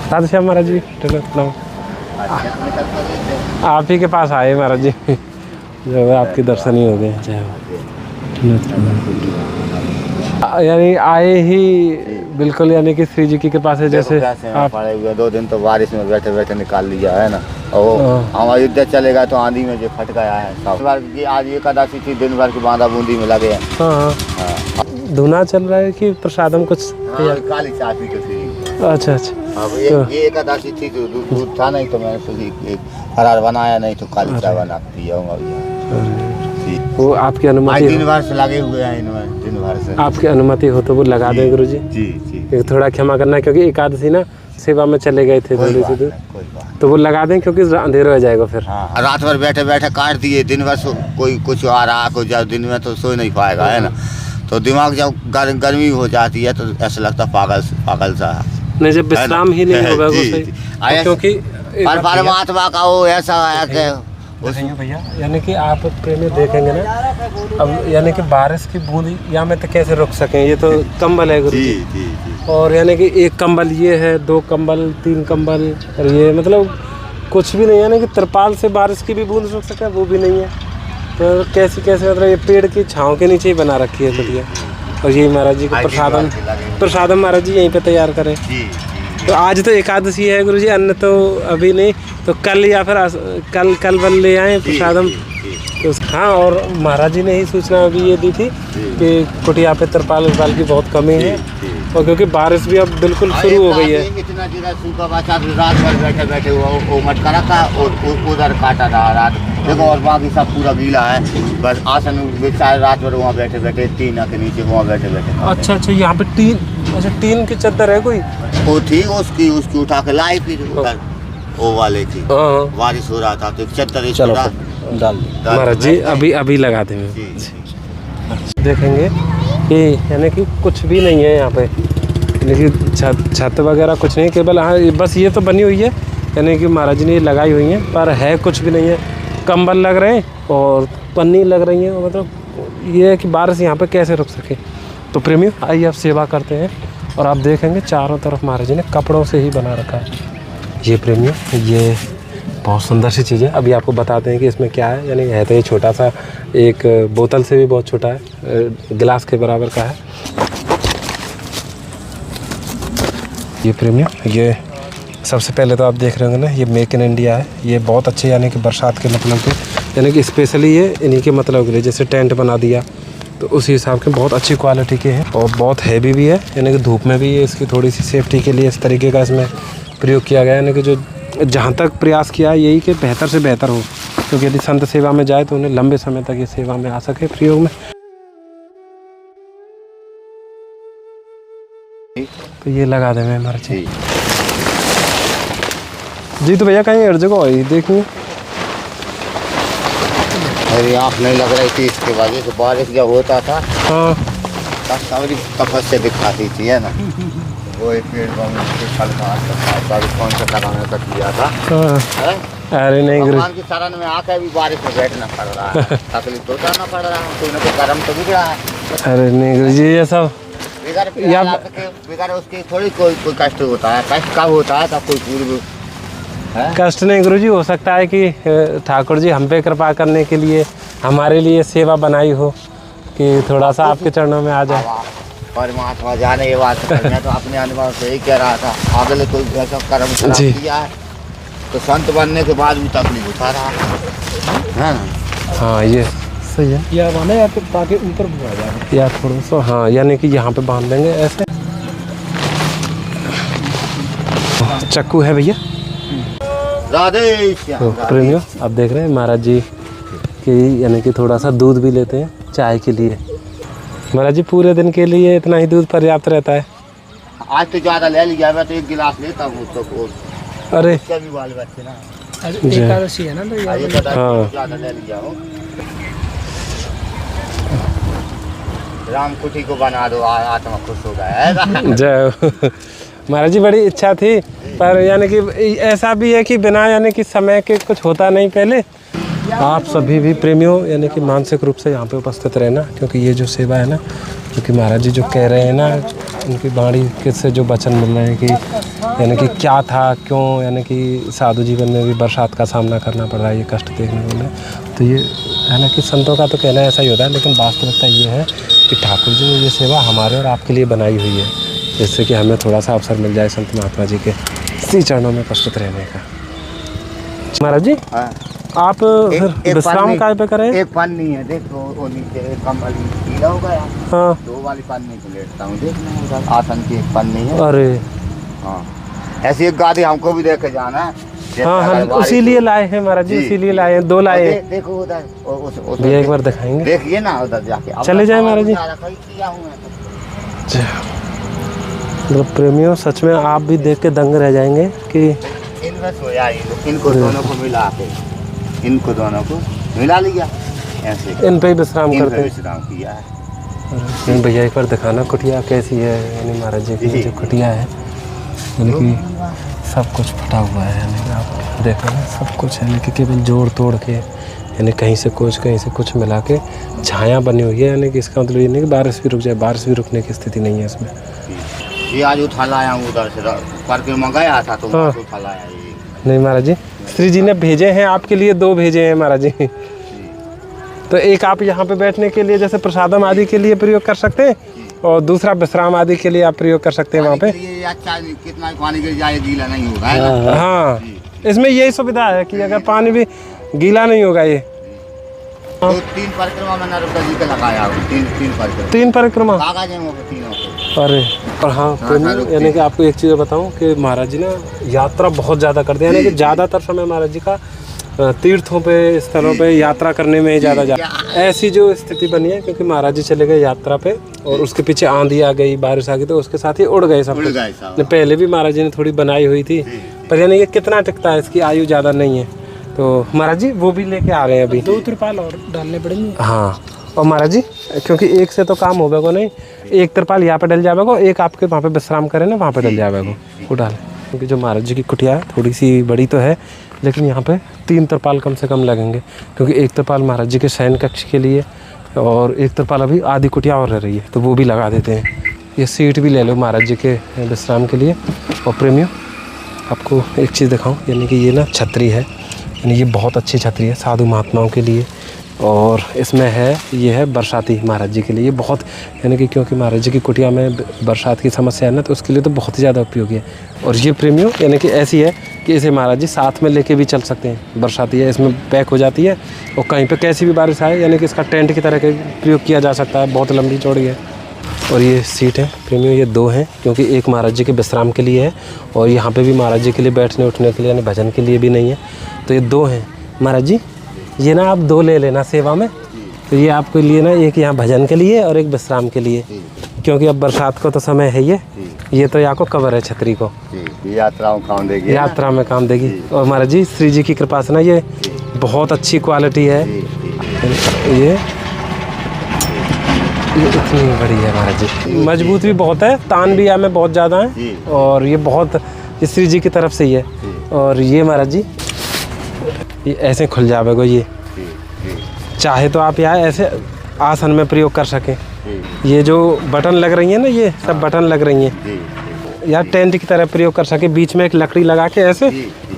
राधे श्याम महाराज जी, आप ही के पास आए महाराज जी, जो है आपके दर्शन ही हो गए। यानी आए ही बिल्कुल, यानी कि श्री जी की कृपा से जैसे आप पड़े हुए 2 दिन तो बारिश में बैठे बैठे निकाल लिया है ना। और हम अयोध्या चले गए तो आंधी में जो फट गया है सब। आज एकादशी थी, दिन भर की बांधा बूंदी में लगे हैं। हाँ, धुना चल रहा है कि प्रसादम कुछ काली चाय पी के थी। अच्छा ये एकादशी थी तो दूध था नहीं, तो मैंने सोची फरार बनाया, नहीं तो काली चाय बना पियाऊंगा। वो आपकी अनुमति, दिन भर से लगे हुए हैं इनमें, दिन भर से। आपकी अनुमति हो तो वो लगा दें गुरु जी। जी थोड़ा क्षमा करना, क्योंकि एकादशी ना सेवा में चले गए थे थोड़ी सी दूर, तो वो लगा दें क्योंकि अंधेरा हो जाएगा फिर। हाँ, रात भर बैठे बैठे काट दिए, दिन भर कोई कुछ आ रहा, कोई जब दिन में तो सो नहीं पाएगा है ना। तो दिमाग जब गर्मी हो जाती है तो ऐसा लगता पागल सा नहीं, जब विश्राम ही नहीं होगा क्योंकि परमात्मा का वो ऐसा है कि भैया, यानी कि आप प्रेमी देखेंगे ना, अब यानी कि बारिश की बूंद या में तो कैसे रुक सकें, ये तो कंबल है गुरु जी। और यानी कि 1 कंबल ये है, 2 कंबल, 3 कंबल, और ये मतलब कुछ भी नहीं है, यानी कि तिरपाल से बारिश की भी बूंद रुक सके वो भी नहीं है। तो कैसे मतलब ये पेड़ की छाँव के नीचे ही बना रखी है कुटिया। और यही महाराज जी को प्रसादम महाराज जी यहीं पे तैयार करें। तो आज तो एकादशी है गुरु जी, अन्न तो अभी नहीं, तो कल या फिर कल बल ले आए प्रसादम। तो हाँ, और महाराज जी ने ही सूचना अभी ये दी थी कि कुटिया पे तिरपाल की बहुत कमी है, और क्योंकि बारिश भी अब बिल्कुल शुरू हो गई है। इतना जगह सूखा बचा, रात भर बैठे बैठे वो मटका रखा और उधर काटा रहा रात, देखो, और बाकी सब पूरा गीला है। बस आसन बेचारे रात भर वहाँ बैठे बैठे, टीन के नीचे वहाँ बैठे बैठे। अच्छा, यहाँ पे टीन की चद्दर है कोई? वो थी, उसकी उठा के लाई, फिर वो वाले थी, बारिश हो रहा था तो चद्दर डाल महाराज जी अभी लगा देंगे। देखेंगे कि यानी कि कुछ भी नहीं है यहाँ पे, लेकिन छत वगैरह कुछ नहीं, केवल हाँ बस ये तो बनी हुई है, यानी कि महाराज जी ने लगाई हुई है, पर है कुछ भी नहीं है। कंबल लग रहे हैं और पन्नी लग रही है, मतलब ये है कि बारिश यहाँ पे कैसे रुक सके। तो प्रेमियों, आइए आप सेवा करते हैं, और आप देखेंगे चारों तरफ महाराज जी ने कपड़ों से ही बना रखा है। ये प्रेमियों, ये बहुत सुंदर सी चीज़ है। अभी आपको बताते हैं कि इसमें क्या है। यानी है तो ये छोटा सा, एक बोतल से भी बहुत छोटा है, गिलास के बराबर का है। ये प्रेमियों, ये सबसे पहले तो आप देख रहे होंगे ना, ये मेक इन इंडिया है। ये बहुत अच्छे, यानी कि बरसात के मतलब के, यानी कि स्पेशली ये इन्हीं के मतलब के लिए, जैसे टेंट बना दिया तो उसी हिसाब के बहुत अच्छी क्वालिटी के हैं, और बहुत हैवी भी है, यानी कि धूप में भी ये इसकी थोड़ी सी सेफ्टी के लिए इस तरीके का इसमें प्रयोग किया गया है। यानी कि जो जहाँ तक प्रयास किया है यही कि बेहतर से बेहतर हो, क्योंकि यदि संत सेवा में जाए तो उन्हें लंबे समय तक ये सेवा में आ सके प्रयोग में। तो ये लगा दें मैं मर्जी जी। तो भैया कहीं हर जगह आई देखिए, मेरी आँख नहीं लग रही थी इसके वजह से, बारिश जब होता था हाँ तपस्या दिखाती थी है ना। वो एक पेड़ कौन सा लगाने का किया था। अरे नहीं गुरु, भगवान की शरण में आकर भी बारिश में बैठना पड़ रहा है, तकलीफ तो उठाना पड़ रहा है, कोई ना कोई कर्म तो बिगड़ा है। अरे नहीं गुरु जी, ये सब बिगड़ उसकी थोड़ी कोई कष्ट होता है। कष्ट कब होता है, तब कोई पूर्व कष्ट नहीं गुरु जी। हो सकता है कि ठाकुर जी हम पे कृपा करने के लिए हमारे लिए सेवा बनाई हो, कि थोड़ा सा आपके चरणों में आ जाए। परमात्मा जाने ये बात, मैं तो अपने अनुभव से ही कह रहा था, अगले कोई ऐसा कर्म किया है तो संत बनने के बाद भी तकलीफ उठा रहा है। हाँ ये सही है, या माने या फिर ताकि ऊपर बुआ जाए या थोड़ा सा, हाँ यानी कि यहाँ पे बांध देंगे ऐसे। चक्कू है भैया। राधे तो प्रेमियों, आप देख रहे हैं महाराज जी की, यानी कि थोड़ा सा दूध भी लेते हैं चाय के लिए। महाराज जी पूरे दिन के लिए इतना ही दूध पर्याप्त रहता है? आज तो ज़्यादा ले लिया, मैं तो 1 गिलास लेता हूँ तो। अरे भी बाल बच्चे ना, एकादशी है ना, तो हाँ ज़्यादा ले लिया हो। राम कुटी को बना दो, आत्मा खुश हो गया। जय महाराज जी, बड़ी इच्छा थी, पर यानी कि ऐसा भी है कि बिना यानी कि समय के कुछ होता नहीं। पहले आप सभी भी प्रेमियों यानी कि मानसिक रूप से यहाँ पे उपस्थित रहना, क्योंकि ये जो सेवा है ना, क्योंकि महाराज जी जो कह रहे हैं ना, उनकी वाणी के से जो वचन मिल रहे हैं कि यानी कि क्या था, क्यों यानी कि साधु जीवन में भी बरसात का सामना करना पड़ रहा है, ये कष्ट देखने को मिले। तो ये है ना कि संतों का तो कहना ऐसा ही होता है, लेकिन वास्तविकता ये है कि ठाकुर जी ने ये सेवा हमारे और आपके लिए बनाई हुई है, जिससे कि हमें थोड़ा सा अवसर मिल जाए संत महात्मा जी के श्री चरणों में प्रस्तुत रहने का। महाराज जी आप फिर विश्राम काय पे करें? एक पन्नी है देखो, वो नीचे एक कंबल गीला हो गया। हाँ, 2 वाली पन्नी को लेटता हूँ, देखना उधर आसन की एक पन्नी है। अरे हाँ, ऐसी एक गाड़ी हमको भी देखे जाना है। हाँ, हम इसीलिए लाए हैं महाराज जी, इसीलिए लाए हैं, 2 लाए हैं। देखो उधर भैया एक बार दिखाएंगे, देखिए ना उधर जाके। चले जाए महाराज जी। तो प्रेमियों सच में आप भी देख के दंग रह जाएंगे कि इनमें सोया इनको दोनों को मिला के, इनको दोनों को मिला लिया, ऐसे इन पे ही विश्राम करते हैं। विश्राम किया है। अरे भैया एक बार दिखाना कुटिया कैसी है, यानी महाराज जी की जो कुटिया है, यानी कि सब कुछ फटा हुआ है, यानी कि आप देखो ना सब कुछ, यानी कि केवल जोड़ तोड़ के, यानी कहीं से कुछ मिला के छाया बनी हुई है, यानी कि इसका मतलब ये नहीं कि बारिश भी रुक जाए, बारिश भी रुकने की स्थिति नहीं है इसमें। ये आज उठा लाया हूँ उधर से, करके मंगाया था तो हाँ। उठा लाया ये। नहीं महाराज जी, श्री जी ने भेजे हैं आपके लिए, 2 भेजे हैं महाराज जी। तो एक आप यहाँ पे बैठने के लिए जैसे प्रसादम आदि के लिए प्रयोग कर सकते हैं, और दूसरा विश्राम आदि के लिए आप प्रयोग कर सकते हैं वहाँ पे। ये अच्छा, कितना पानी गिर जाए गीला नहीं होगा, है ना? हाँ, इसमें यही सुविधा है कि अगर पानी भी गीला नहीं होगा ये। तो 3 परिक्रमा मैंने रुपये जी के लगाया हूँ, 3 परिक्रमा कागज है वो तीनों के। अरे और हाँ, यानी कि आपको एक चीज़ बताऊँ कि महाराज जी ना यात्रा बहुत ज़्यादा करते हैं, यानी कि ज़्यादातर समय महाराज जी का तीर्थों पे, स्थलों पे यात्रा करने में ही ज़्यादा ऐसी जो स्थिति बनी है, क्योंकि महाराज जी चले गए यात्रा पे और उसके पीछे आंधी आ गई, बारिश आ गई, तो उसके साथ ही उड़ गए सब कुछ। पहले भी महाराज जी ने थोड़ी बनाई हुई थी, पर यानी कि कितना टिकता है, इसकी आयु ज़्यादा नहीं है। तो महाराज जी वो भी लेके आ रहे हैं अभी, 2 तिरपाल और डालने पड़ेंगे। हाँ, और महाराज जी क्योंकि एक से तो काम होगा को नहीं, एक तिरपाल यहाँ पे डल जाएगा, एक आपके वहाँ पे विश्राम करें ना वहाँ पे डल जाएगा वो डाल, क्योंकि जो महाराज जी की कुटिया है थोड़ी सी बड़ी तो है, लेकिन यहाँ पे 3 तिरपाल कम से कम लगेंगे, क्योंकि एक तिरपाल महाराज जी के शयन कक्ष के लिए और एक तिरपाल अभी आधी कुटिया और रह रही है, तो वो भी लगा देते हैं। ये सीट भी ले लो महाराज जी के विश्राम के लिए। और प्रेमियों आपको एक चीज़ दिखाऊं, यानी कि ये ना छतरी है, यानी ये बहुत अच्छी छतरी है साधु महात्माओं के लिए, और इसमें है ये है बरसाती महाराज जी के लिए, ये बहुत यानी कि क्योंकि महाराज जी की कुटिया में बरसात की समस्या है ना, तो उसके लिए तो बहुत ही ज़्यादा उपयोगी है। और ये प्रेमियों यानी कि ऐसी है कि इसे महाराज जी साथ में लेके भी चल सकते हैं, बरसाती है, इसमें पैक हो जाती है, और कहीं पे कैसी भी बारिश आए यानी कि इसका टेंट की तरह का प्रयोग किया जा सकता है, बहुत लंबी चौड़ी है। और ये सीट है प्रेमियों, ये 2 हैं, क्योंकि एक महाराज जी के विश्राम के लिए है, और यहाँ पे भी महाराज जी के लिए बैठने उठने के लिए, यानी भजन के लिए भी नहीं है, तो ये 2 हैं। महाराज जी ये ना आप 2 ले लेना सेवा में, तो ये आपके लिए ना एक यहाँ भजन के लिए और एक विश्राम के लिए, क्योंकि अब बरसात को तो समय है, ये तो यहाँ को कवर है छतरी को, यात्रा में काम देगी, यात्रा में काम देगी। और महाराज जी श्री जी की कृपा से ना ये बहुत अच्छी क्वालिटी है, ये इतनी बड़ी है महाराज जी, मजबूत भी बहुत है, तान भी यहाँ में बहुत ज़्यादा है, और ये बहुत ये श्री जी की तरफ से ही है। और ये महाराज जी ये ऐसे खुल जाएगा, ये चाहे तो आप यहाँ ऐसे आसन में प्रयोग कर सकें। ये जो बटन लग रही है ना, ये सब बटन लग रही हैं, या टेंट की तरह प्रयोग कर सके, बीच में एक लकड़ी लगा के ऐसे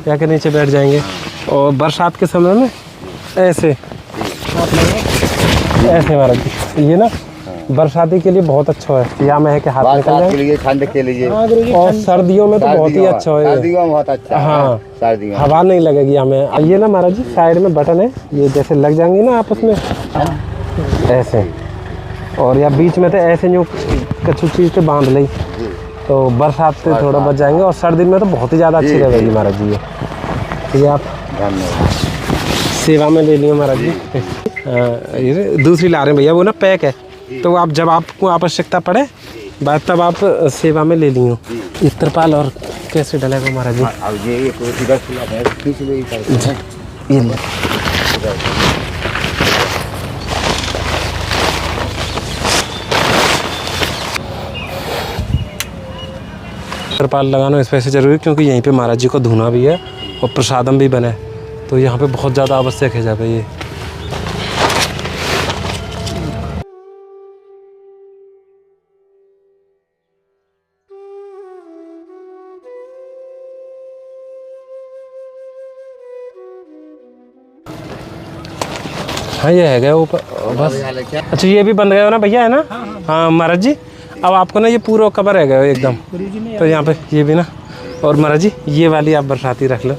या के नीचे बैठ जाएंगे, और बरसात के समय में ऐसे महाराज जी ये ना बरसाती के लिए बहुत अच्छा है, या में है कि हाथ निकल जाए, के लिए, ठंड के लिए, और सर्दियों में तो बहुत ही अच्छा है, सर्दियों में बहुत अच्छा। हाँ, सर्दियों हवा नहीं लगेगी हमें। ये ना महाराज जी साइड में बटन है, ये जैसे लग जाएंगी ना आपस में ऐसे, और या बीच में तो ऐसे जो कछु चीज़ से बांध ली, तो बरसात से थोड़ा बच जाएंगे, और सर्दी में तो बहुत ही ज़्यादा अच्छी रहेगी महाराज जी। ये आप सेवा में ले लिए महाराज जी। ये दूसरी ला रहे हैं भैया, वो ना पैक है, तो आप जब आपको आवश्यकता पड़े बात तब आप सेवा में ले लियो। ये तिरपाल और कैसे डलेगा महाराज जी? अब ये तिरपाल लगाना इस वजह से जरूरी, क्योंकि यहीं पे महाराज जी को धुना भी है और प्रसादम भी बने, तो यहाँ पे बहुत ज़्यादा आवश्यक है जब ये। हाँ ये है गया ऊपर बस। अच्छा ये भी बंद गया ना भैया, है ना? हाँ महाराज जी, अब आपको ना ये पूरा कवर है गया एकदम, तो यहाँ पे ये भी ना। और महाराज जी ये वाली आप बरसाती रख लो,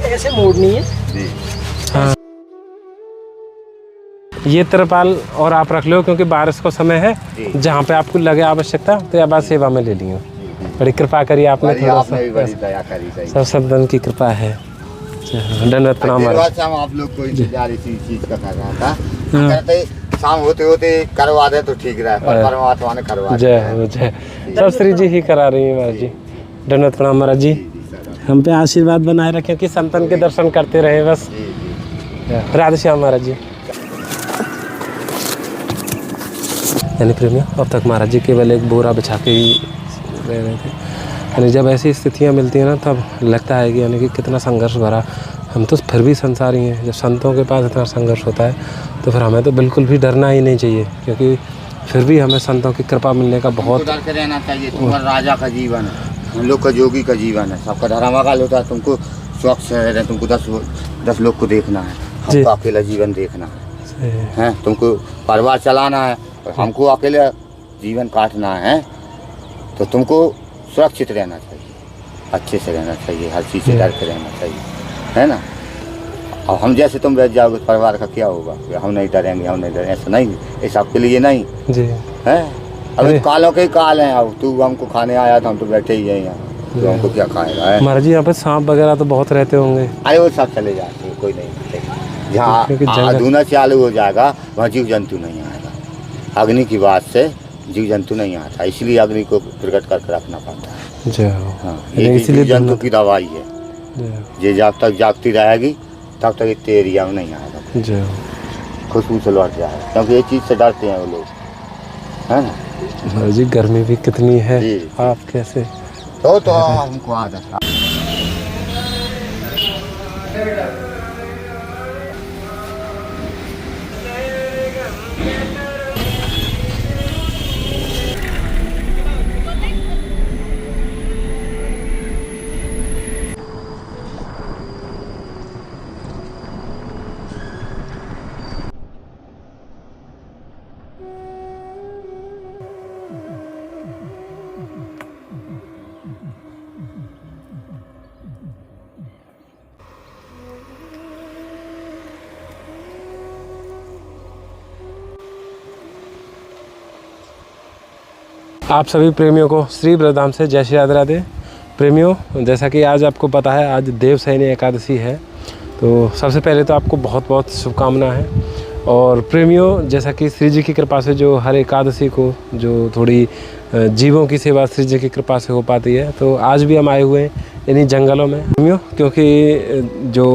ऐसे मोड़नी है। हाँ ये तिरपाल और आप रख लो, क्योंकि बारिश का समय है, जहाँ पे आपको लगे आवश्यकता तो या बात सेवा में ले लियो। बड़ी कृपा करी आपने, थोड़ा सा सब संतन की कृपा है। धन्यवाद प्रणाम महाराज। आप लोग को इंतजार इसी चीज का कर रहा था, कहते शाम होते होते करवा दे तो ठीक रहे, पर परमात्मा ने करवा जय हो जय। सब श्री जी ही करा रही है महाराज जी। धन्यवाद प्रणाम महाराज जी, हम पे आशीर्वाद बनाए रखें कि संतन के दर्शन करते रहे बस। राधे श्याम महाराज जी। यानी प्रेमियों, अब तक महाराज जी केवल एक बोरा बिछा के ही रह रहे थे। यानी जब ऐसी स्थितियाँ मिलती हैं ना, तब लगता है कि यानी कि कितना संघर्ष भरा। हम तो फिर भी संसारी हैं, जब संतों के पास इतना संघर्ष होता है तो फिर हमें तो बिल्कुल भी डरना ही नहीं चाहिए, क्योंकि फिर भी हमें संतों की कृपा मिलने का बहुत डर के रहना चाहिए। तुम्हारा राजा का जीवन है, हम लोग का जोगी का जीवन है, सबका धर्माकाल होता है। तुमको स्वच्छ रहे, तुमको 10 लोग को देखना है, हमको अकेला जीवन देखना है, तुमको परिवार चलाना है और हमको अकेले जीवन काटना है। तो तुमको सुरक्षित रहना चाहिए, अच्छे से रहना चाहिए, हर चीज़ से डर के रहना चाहिए, है ना। और हम जैसे तुम बैठ जाओगे परिवार का क्या होगा, हम नहीं डरेंगे, हम नहीं डरेंगे, ऐसा नहीं, ऐसा आपके लिए नहीं जी है। अभी कालों के ही काल हैं। अब तू हमको खाने आया था, हम तो बैठे ही हैं यहाँ, तो हमको क्या खाएगा है। महाराज जी यहाँ पे सांप वगैरह तो बहुत रहते होंगे। अरे वो सब चले जाते हैं, कोई नहीं। जहाँ धुना चालू हो जाएगा वहाँ जीव जंतु नहीं आएगा। अग्नि की बात से जीव जंतु नहीं आता, इसलिए अग्नि को प्रकट करके रखना पड़ता है। जय हाँ, ये जीव जंतु की दवाई है। ये जब तक जागती रहेगी तब तक इतने एरिया में नहीं आएगा, खुशबू से लौट जाएगा, क्योंकि ये चीज़ से डरते हैं वो लोग, है ना। महाराज जी गर्मी भी कितनी है, आप कैसे तो हमको आदत है। आप सभी प्रेमियों को श्री वृंदावन से जय श्री राधे राधे। प्रेमियों, जैसा कि आज आपको पता है आज देवशयनी एकादशी है, तो सबसे पहले तो आपको बहुत बहुत शुभकामनाएं हैं। और प्रेमियों, जैसा कि श्री जी की कृपा से जो हर एकादशी को जो थोड़ी जीवों की सेवा श्री जी की कृपा से हो पाती है, तो आज भी हम आए हुए हैं इन्हीं जंगलों में प्रेमियों, क्योंकि जो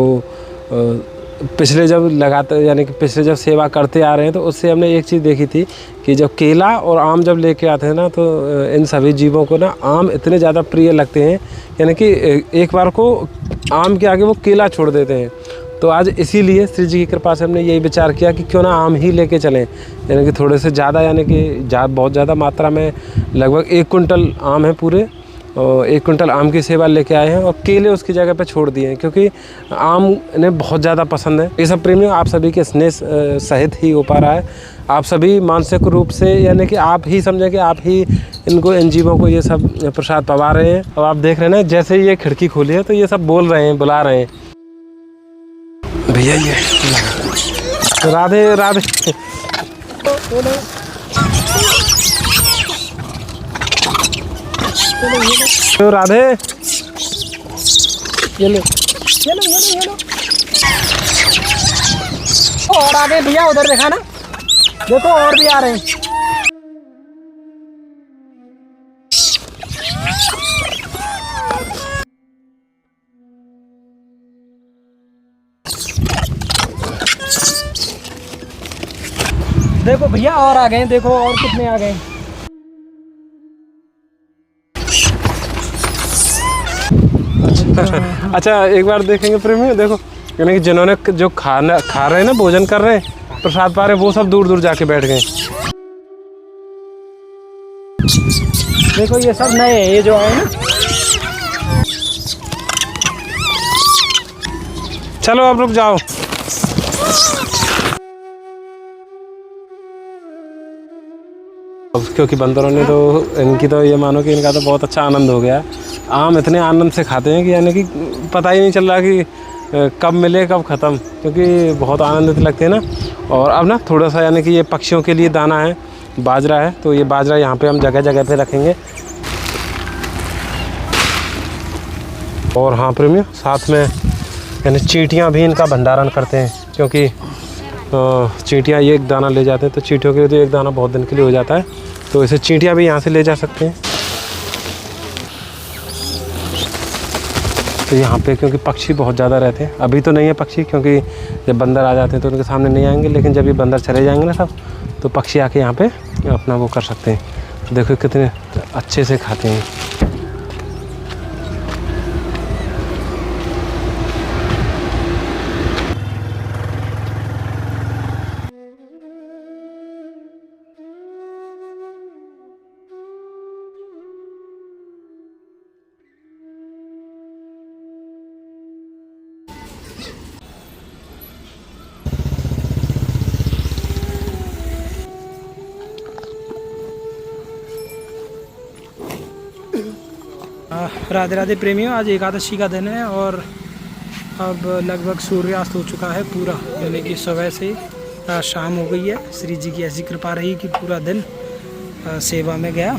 पिछले जब लगातार यानी कि पिछले जब सेवा करते आ रहे हैं तो उससे हमने एक चीज़ देखी थी कि जब केला और आम जब लेके आते हैं ना, तो इन सभी जीवों को ना आम इतने ज़्यादा प्रिय लगते हैं, यानी कि एक बार को आम के आगे वो केला छोड़ देते हैं। तो आज इसीलिए श्री जी की कृपा से हमने यही विचार किया कि क्यों ना आम ही लेके चलें, यानी कि थोड़े से ज़्यादा, यानी कि बहुत ज़्यादा मात्रा में, लगभग 1 कुंटल आम है पूरे, और 1 कुंटल आम की सेवा लेके आए हैं और केले उसकी जगह पे छोड़ दिए हैं, क्योंकि आम इन्हें बहुत ज़्यादा पसंद है। ये सब प्रेमियों आप सभी के स्नेह सहित ही हो पा रहा है। आप सभी मानसिक रूप से, यानी कि आप ही समझें कि आप ही इनको, इन जीवों को ये सब प्रसाद पवा रहे हैं। और आप देख रहे हैं ना, जैसे ये खिड़की खोली है तो ये सब बोल रहे हैं, बुला रहे हैं भैया ये राधे राधे। तो राधे ये लो और आगे भैया उधर देखा ना, देखो और भी आ रहे हैं। देखो भैया और आ गए, देखो और कितने आ गए। अच्छा एक बार देखेंगे प्रेमी, देखो यानी कि जिन्होंने जो खा रहे हैं ना, भोजन कर रहे हैं, प्रसाद पा रहे हैं, वो सब दूर दूर जाके बैठ गए। देखो ये सब नए हैं, ये जो आए ना। चलो अब रुक जाओ। अब क्योंकि बंदरों ने तो इनकी तो ये मानो कि इनका तो बहुत अच्छा आनंद हो गया। आम इतने आनंद से खाते हैं कि यानी कि पता ही नहीं चल रहा कि कब मिले कब ख़त्म, क्योंकि बहुत आनंदित लगते हैं ना। और अब ना थोड़ा सा यानी कि ये पक्षियों के लिए दाना है, बाजरा है, तो ये बाजरा यहाँ पे हम जगह जगह पे रखेंगे। और हाँ प्रेमियों, साथ में यानी चींटियाँ भी इनका भंडारण करते हैं, क्योंकि चींटियाँ ये एक दाना ले जाते हैं, तो चींटियों के लिए तो एक दाना बहुत दिन के लिए हो जाता है, तो इसे चींटियाँ भी यहाँ से ले जा सकते हैं। तो यहाँ पे क्योंकि पक्षी बहुत ज़्यादा रहते हैं, अभी तो नहीं है पक्षी, क्योंकि जब बंदर आ जाते हैं तो उनके सामने नहीं आएंगे, लेकिन जब ये बंदर चले जाएंगे ना सब, तो पक्षी आके यहाँ पे अपना वो कर सकते हैं। देखो कितने अच्छे से खाते हैं। राधे राधे प्रेमियों, आज एकादशी का दिन है और अब लगभग सूर्यास्त हो चुका है पूरा, यानी कि सुबह से शाम हो गई है। श्री जी की ऐसी कृपा रही कि पूरा दिन सेवा में गया।